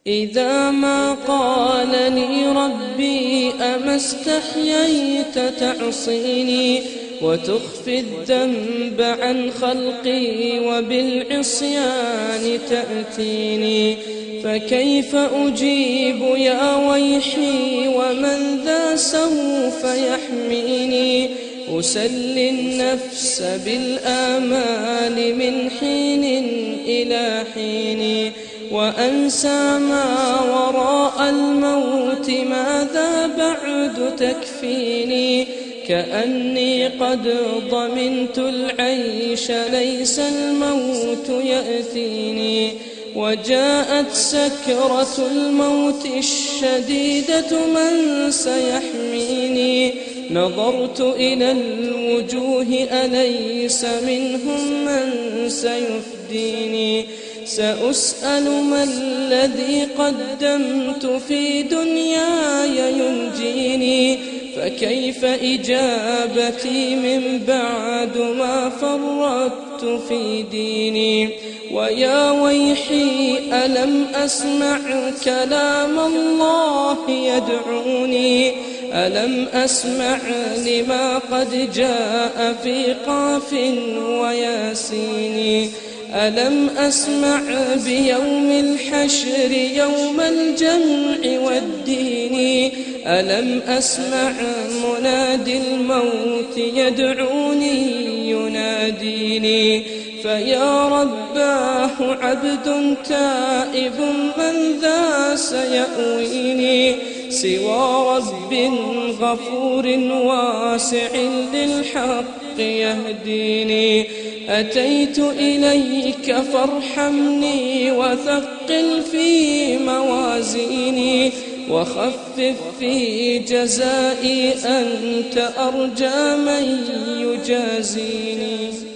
إذا ما قال لي ربي أما استحييت تعصيني وتخفي الذنب عن خلقي وبالعصيان تأتيني، فكيف أجيب يا ويحي ومن ذا سوف يحميني؟ أسلي النفس بالآمال من حين إلى حين، وأنسى ما وراء الموت ماذا بعد تكفيني؟ كأني قد ضمنت العيش ليس الموت يأتيني، وجاءت سكرة الموت الشديدة من سيحميني؟ نظرت إلى الوجوه أليس منهم من سيفديني؟ سأسأل ما الذي قدمت في دنياي ينجيني، فكيف إجابتي من بعد ما فرطت في ديني؟ ويا ويحي ألم أسمع كلام الله يدعوني؟ ألم أسمع لما قد جاء في قاف وياسين؟ ألم أسمع بيوم الحشر يوم الجمع والدين؟ ألم أسمع منادي الموت يدعوني يناديني؟ فيا رباه عبد تائب من ذا سيأويني؟ سوى رب غفور واسع للحق يهديني. أتيت إليك فارحمني وثقل في موازيني، وخفف في جزائي أنت أرجى من يجازيني.